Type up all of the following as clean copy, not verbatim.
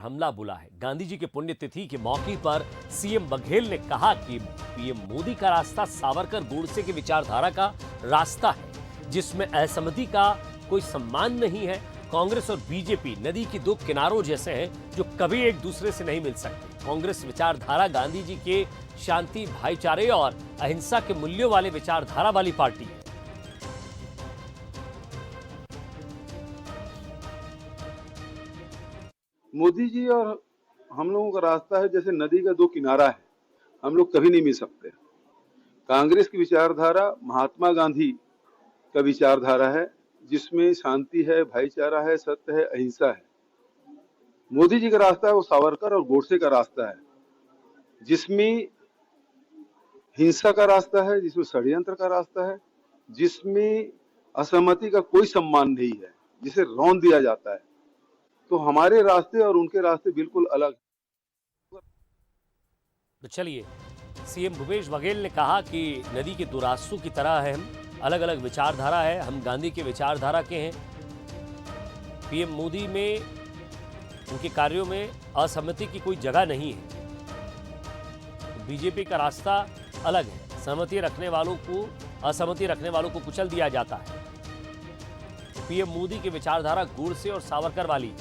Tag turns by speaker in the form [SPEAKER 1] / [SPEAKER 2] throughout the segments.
[SPEAKER 1] हमला बोला है। गांधी जी के पुण्यतिथि के मौके पर सीएम बघेल ने कहा कि पीएम मोदी का रास्ता सावरकर गोडसे की विचारधारा का रास्ता है, जिसमें असहमति का कोई सम्मान नहीं है। कांग्रेस और बीजेपी नदी की दो किनारों जैसे हैं जो कभी एक दूसरे से नहीं मिल सकते। कांग्रेस विचारधारा गांधी जी के शांति, भाईचारे और अहिंसा के मूल्यों वाले विचारधारा वाली पार्टी है।
[SPEAKER 2] मोदी जी और हम लोगों का रास्ता है जैसे नदी का दो किनारा है, हम लोग कभी नहीं मिल सकते। कांग्रेस की विचारधारा महात्मा गांधी का विचारधारा है, जिसमें शांति है, भाईचारा है, सत्य है, अहिंसा है। मोदी जी का रास्ता है वो सावरकर और गोडसे का रास्ता है, जिसमें हिंसा का रास्ता है, जिसमें षड्यंत्र का रास्ता है, जिसमें असहमति का कोई सम्मान नहीं है, जिसे रौंद दिया जाता है। तो हमारे रास्ते और उनके रास्ते बिल्कुल अलग।
[SPEAKER 1] तो चलिए, सीएम भूपेश बघेल ने कहा कि नदी के दो रास्तों की तरह है, हम अलग अलग विचारधारा है, हम गांधी के विचारधारा के हैं। पीएम मोदी में, उनके कार्यों में असहमति की कोई जगह नहीं है। बीजेपी का रास्ता अलग है, सहमति रखने वालों को, असहमति रखने वालों को कुचल दिया जाता है। पीएम मोदी की विचारधारा गोडसे और सावरकर वाली।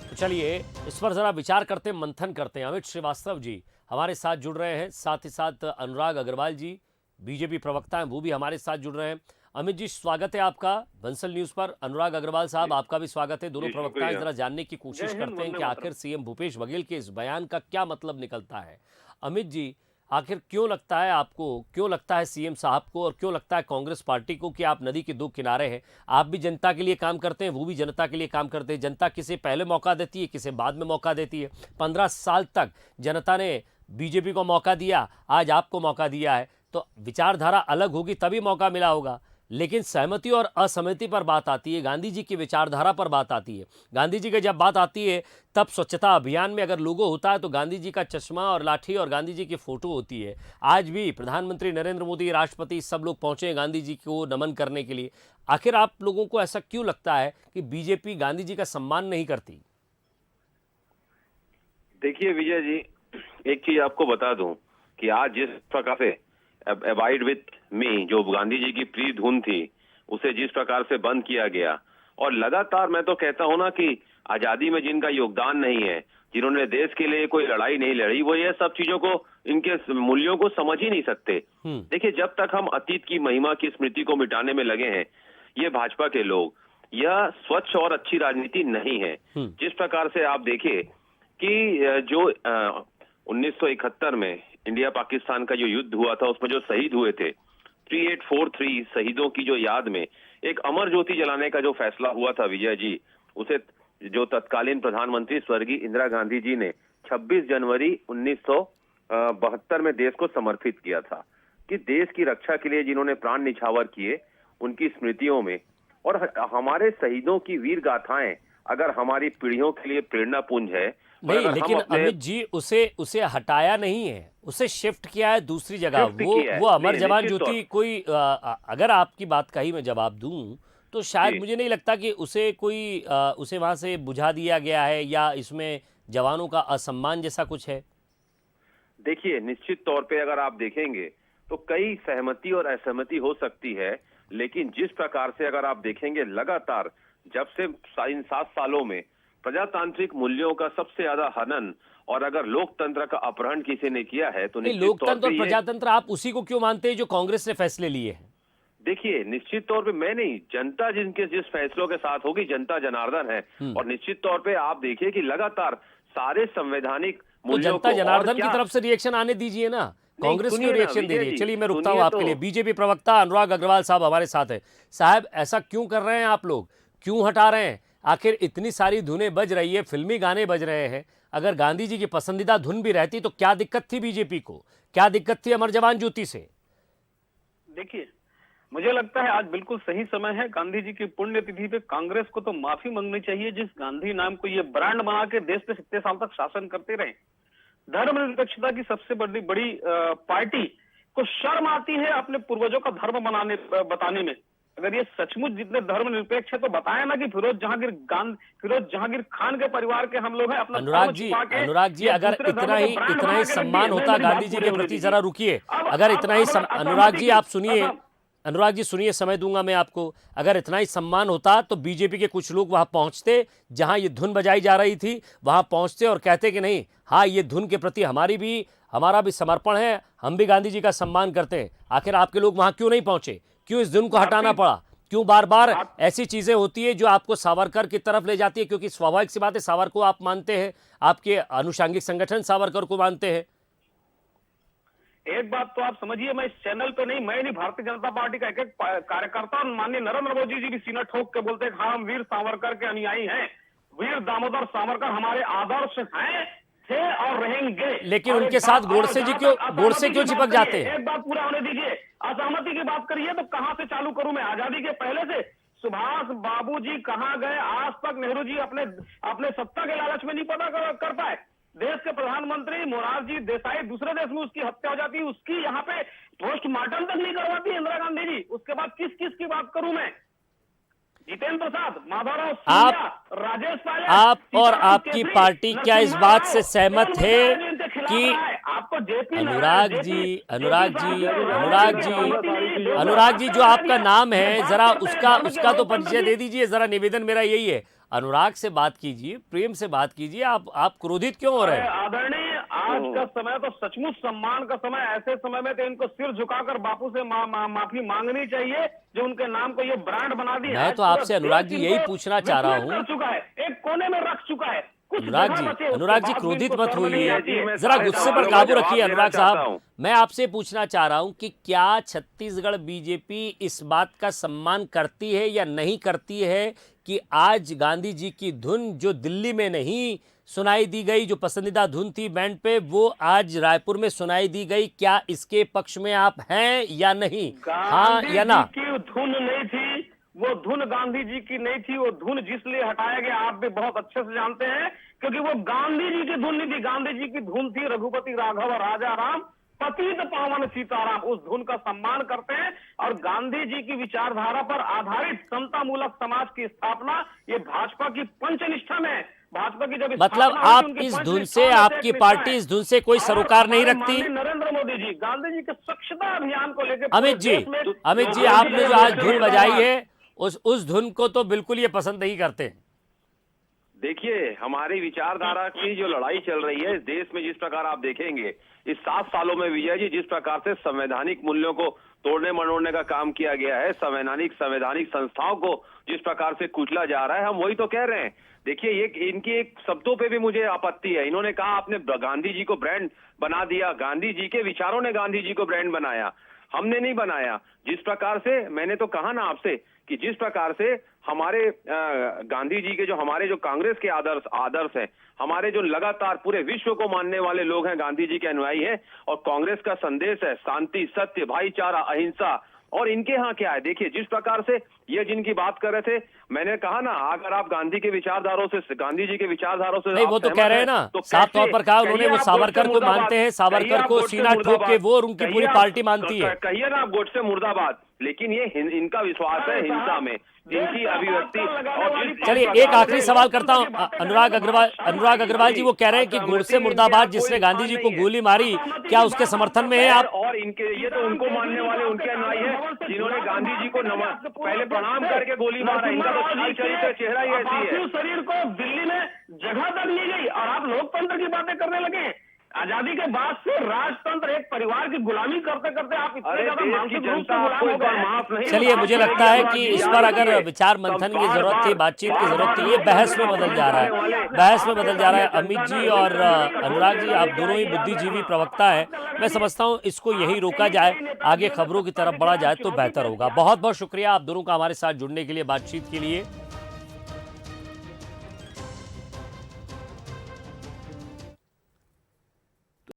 [SPEAKER 1] तो चलिए, इस पर जरा विचार करते हैं, मंथन करते हैं। अमित श्रीवास्तव जी हमारे साथ जुड़ रहे हैं, साथ ही साथ अनुराग अग्रवाल जी बीजेपी प्रवक्ता हैं, वो भी हमारे साथ जुड़ रहे हैं। अमित जी, स्वागत है आपका बंसल न्यूज पर। अनुराग अग्रवाल साहब, आपका भी स्वागत है। दोनों प्रवक्ता जरा जानने की कोशिश करते हैं कि आखिर सीएम भूपेश बघेल के इस बयान का क्या मतलब निकलता है। अमित जी, आखिर क्यों लगता है आपको, क्यों लगता है सीएम साहब को और क्यों लगता है कांग्रेस पार्टी को कि आप नदी के दो किनारे हैं? आप भी जनता के लिए काम करते हैं, वो भी जनता के लिए काम करते हैं। जनता किसे पहले मौका देती है, किसे बाद में मौका देती है। 15 साल तक जनता ने बीजेपी को मौका दिया, आज आपको मौका दिया है। तो विचारधारा अलग होगी तभी मौका मिला होगा, लेकिन सहमति और असहमति पर बात आती है, गांधी जी की विचारधारा पर बात आती है। गांधी जी की जब बात आती है तब स्वच्छता अभियान में अगर लोगो होता है तो गांधी जी का चश्मा और लाठी और गांधी जी की फोटो होती है। आज भी प्रधानमंत्री नरेंद्र मोदी, राष्ट्रपति, सब लोग पहुंचे हैं गांधी जी को नमन करने के लिए। आखिर आप लोगों को ऐसा क्यों लगता है कि बीजेपी गांधी जी का सम्मान नहीं करती?
[SPEAKER 3] देखिए विजय जी, एक चीज आपको बता दूं कि आज जिस प्रकार से अबाइड विथ मी जो गांधी जी की प्रिय धुन थी, उसे जिस प्रकार से बंद किया गया, और लगातार मैं तो कहता हूं ना कि आजादी में जिनका योगदान नहीं है, जिन्होंने देश के लिए कोई लड़ाई नहीं लड़ी, वो ये सब चीजों को, इनके मूल्यों को समझ ही नहीं सकते। देखिए, जब तक हम अतीत की महिमा की स्मृति को मिटाने में लगे हैं, ये भाजपा के लोग, यह स्वच्छ और अच्छी राजनीति नहीं है। जिस प्रकार से आप देखिए कि जो 1971 में इंडिया पाकिस्तान का जो युद्ध हुआ था, उसमें जो शहीद हुए थे, 3843 शहीदों की जो याद में एक अमर ज्योति जलाने का जो फैसला हुआ था विजय जी, उसे जो तत्कालीन प्रधानमंत्री स्वर्गीय इंदिरा गांधी जी ने 26 जनवरी 1972 में देश को समर्पित किया था। कि देश की रक्षा के लिए जिन्होंने प्राण निछावर किए, उनकी स्मृतियों में, और हमारे शहीदों की वीर गाथाएं अगर हमारी पीढ़ियों के लिए प्रेरणा पुंज है,
[SPEAKER 1] नहीं, लेकिन अमित जी उसे हटाया नहीं है, उसे शिफ्ट किया है दूसरी जगह। वो अमर जवान ज्योति कोई अगर आपकी बात का ही मैं जवाब दूं तो शायद मुझे नहीं लगता कि उसे कोई उसे वहां से बुझा दिया गया है या इसमें जवानों का असम्मान जैसा कुछ है।
[SPEAKER 3] देखिए, निश्चित तौर पे अगर आप देखेंगे तो कई सहमति और असहमति हो सकती है, लेकिन जिस प्रकार से अगर आप देखेंगे लगातार जब से इन 7 सालों में प्रजातांत्रिक मूल्यों का सबसे ज्यादा हनन और अगर लोकतंत्र का अपहरण किसी ने किया है तो निश्चित तौर
[SPEAKER 1] लोकतंत्र और प्रजातंत्र आप उसी को क्यों मानते हैं जो कांग्रेस ने फैसले लिए हैं?
[SPEAKER 3] देखिए, निश्चित तौर पे मैं नहीं, जनता जिनके जिस फैसलों के साथ होगी, जनता जनार्दन है। और निश्चित तौर पे आप देखिए कि लगातार सारे संवैधानिक मूल्यों
[SPEAKER 1] जनता जनार्दन की तरफ से रिएक्शन आने दीजिए ना, कांग्रेस क्यों रिएक्शन दे रही है? चलिए मैं रुकता हूं आपके लिए। बीजेपी प्रवक्ता अनुराग अग्रवाल साहब हमारे साथ है। साहब, ऐसा क्यों कर रहे हैं आप लोग, क्यों हटा रहे हैं? आखिर इतनी सारी धुनें बज रही है, फिल्मी गाने बज रहे हैं, अगर गांधी जी की पसंदीदा धुन भी रहती तो क्या दिक्कत थी बीजेपी को, क्या दिक्कत थी अमर जवान ज्योति से?
[SPEAKER 4] देखिए, मुझे लगता है आज बिल्कुल सही समय है। गांधी जी की पुण्यतिथि पे कांग्रेस को तो माफी मांगनी चाहिए, जिस गांधी नाम को ये ब्रांड बना के देश पे 70 साल तक शासन करते रहे। धर्मनिरपेक्षता की सबसे बड़ी पार्टी को शर्म आती है अपने पूर्वजों का धर्म बताने में। अगर ये सचमुच जितने धर्मनिरपेक्ष है तो बताया ना कि फिरोज जहांगीर खान के परिवार के हम लोग हैं। अपना
[SPEAKER 1] अनुराग जी अगर इतना ही सम्मान होता गांधी जी के प्रति, जरा रुकिए, अगर इतना ही अनुराग जी आप सुनिए, अनुराग जी सुनिए, समय दूंगा मैं आपको। अगर इतना ही सम्मान होता तो बीजेपी के कुछ लोग वहां पहुंचते, जहां ये धुन बजाई जा रही थी वहां पहुंचते और कहते कि नहीं, हाँ ये धुन के प्रति हमारा भी समर्पण है, हम भी गांधी जी का सम्मान करते हैं। आखिर आपके लोग वहां क्यों नहीं पहुंचे? क्यों इस धुन को हटाना पड़ा? क्यों बार बार ऐसी चीजें होती है जो आपको सावरकर की तरफ ले जाती है? क्योंकि स्वाभाविक सी बात है, सावरकर को आप मानते हैं, आपके अनुषंगिक संगठन सावरकर को मानते हैं।
[SPEAKER 4] एक बात तो आप समझिए, मैं इस चैनल पे नहीं भारतीय जनता पार्टी का एक कार्यकर्ता और माननीय नरेंद्र मोदी जी भी सीना ठोक के बोलते हैं हाँ हम वीर सावरकर के अनुयायी हैं। वीर दामोदर सावरकर हमारे आदर्श हैं, थे और रहेंगे।
[SPEAKER 1] लेकिन उनके साथ गोडसे क्यों चिपक जाते हैं?
[SPEAKER 4] एक बात पूरा होने दीजिए। असहमति की बात करिए तो कहां से चालू करूं मैं? आजादी के पहले से सुभाष बाबू जी कहां गए? आज तक नेहरू जी अपने सत्ता के लालच में नहीं पता कर पाए। देश के प्रधानमंत्री मोरारजी देसाई दूसरे देश में उसकी हत्या हो जाती है, उसकी यहाँ पे पोस्टमार्टम तक नहीं करवाती इंदिरा गांधी जी। उसके बाद किस की बात करूं मैं? जितेंद्र प्रसाद, माधवराव सिंधिया, राजेश पायलट,
[SPEAKER 1] आप और आपकी पार्टी क्या इस बात से सहमत है कि अनुराग जी जो आपका नाम है, जरा उसका तो परिचय दे दीजिए। जरा निवेदन मेरा यही है, अनुराग से बात कीजिए, प्रेम से बात कीजिए। आप क्रोधित क्यों हो रहे हैं?
[SPEAKER 4] आदरणीय, आज का समय तो सचमुच सम्मान का समय। ऐसे समय में तो इनको सिर झुकाकर बापू से माफी मांगनी चाहिए जो उनके नाम को ये ब्रांड बना दिया।
[SPEAKER 1] मैं तो आपसे अनुराग जी यही पूछना चाह रहा हूँ,
[SPEAKER 4] एक कोने में रख चुका है।
[SPEAKER 1] अनुराग जी क्रोधित मत होइए, जरा गुस्से पर काबू रखिए। अनुराग साहब, मैं आपसे पूछना चाह रहा हूं कि क्या छत्तीसगढ़ बीजेपी इस बात का सम्मान करती है या नहीं करती है कि आज गांधी जी की धुन जो दिल्ली में नहीं सुनाई दी गई, जो पसंदीदा धुन थी बैंड पे, वो आज रायपुर में सुनाई दी गई? क्या इसके पक्ष में आप हैं या नहीं? हाँ या ना?
[SPEAKER 4] धुन नहीं थी, वो धुन गांधी जी की नहीं थी। वो धुन जिसलिए हटाया गया आप भी बहुत अच्छे से जानते हैं, क्योंकि वो गांधी जी की धुन नहीं थी। गांधी जी की धुन थी रघुपति राघव राजा राम पतित पावन सीताराम। उस धुन का सम्मान करते हैं और गांधी जी की विचारधारा पर आधारित समता मूलक समाज की स्थापना ये भाजपा की पंचनिष्ठा में, भाजपा की जब
[SPEAKER 1] मतलब आप इस धुन से, आपकी पार्टी इस धुन से कोई सरोकार नहीं रखती?
[SPEAKER 4] नरेंद्र मोदी जी गांधी जी के स्वच्छता अभियान को लेकर
[SPEAKER 1] अमित जी आपने जो आज धुन बजाई है उस धुन को तो बिल्कुल ये पसंद नहीं करते।
[SPEAKER 3] देखिए, हमारी विचारधारा की जो लड़ाई चल रही है इस देश में, जिस प्रकार आप देखेंगे इस 7 सालों में विजय जी जिस प्रकार से संवैधानिक मूल्यों को तोड़ने मरोड़ने का काम किया गया है, संवैधानिक संस्थाओं को जिस प्रकार से कुचला जा रहा है, हम वही तो कह रहे हैं। देखिए, ये इनकी एक शब्दों पे भी मुझे आपत्ति है। इन्होंने कहा आपने गांधी जी को ब्रांड बना दिया। गांधी जी के विचारों ने गांधी जी को ब्रांड बनाया, हमने नहीं बनाया। जिस प्रकार से मैंने तो कहा ना आपसे कि जिस प्रकार से हमारे गांधी जी के जो कांग्रेस के आदर्श हैं, हमारे जो लगातार पूरे विश्व को मानने वाले लोग हैं, गांधी जी के अनुयायी हैं, और कांग्रेस का संदेश है शांति, सत्य, भाईचारा, अहिंसा। और इनके यहाँ क्या है? देखिए, जिस प्रकार से ये जिनकी बात कर रहे थे, मैंने कहा ना, अगर आप गांधी जी के विचारधारों से
[SPEAKER 1] नहीं, वो तो कह रहे हैं ना, तो साफ तौर पर कहा उन्होंने, वो सावरकर को मानते हैं, सावरकर को सीना ठोक के वो और उनकी पूरी पार्टी मानती है।
[SPEAKER 3] कहिए ना आप गोडसे मुर्दाबाद, लेकिन ये इनका विश्वास है हिंसा में, इनकी अभिव्यक्ति। और
[SPEAKER 1] चलिए एक आखिरी सवाल करता हूं, अनुराग अग्रवाल जी, वो कह रहे हैं कि गोडसे मुर्दाबाद, जिसने गांधी जी को गोली मारी, क्या उसके समर्थन में है आप?
[SPEAKER 3] और इनके ये तो उनको मानने वाले उनके अनुयायी हैं जिन्होंने गांधी जी को पहले प्रणाम करके गोली मारा। इनका तो चरित्र, चेहरा ही ऐसी है।
[SPEAKER 4] शरीर को दिल्ली में जगह तक ली गई और आप लोकतंत्र की बातें करने लगे। आजादी के बाद से राजतंत्र एक परिवार की गुलामी करते करते आप इतने ज्यादा मानसिक रूप से गुलाम हो गए।
[SPEAKER 1] चलिए, मुझे लगता है कि इस पर अगर विचार मंथन की जरूरत थी, बातचीत की जरूरत थी, ये बहस में बदल जा रहा है। अमित जी और अनुराग जी, आप दोनों ही बुद्धिजीवी प्रवक्ता हैं। मैं समझता हूँ इसको यही रोका जाए, आगे खबरों की तरफ बढ़ा जाए तो बेहतर होगा। बहुत बहुत शुक्रिया आप दोनों का हमारे साथ जुड़ने के लिए, बातचीत के लिए।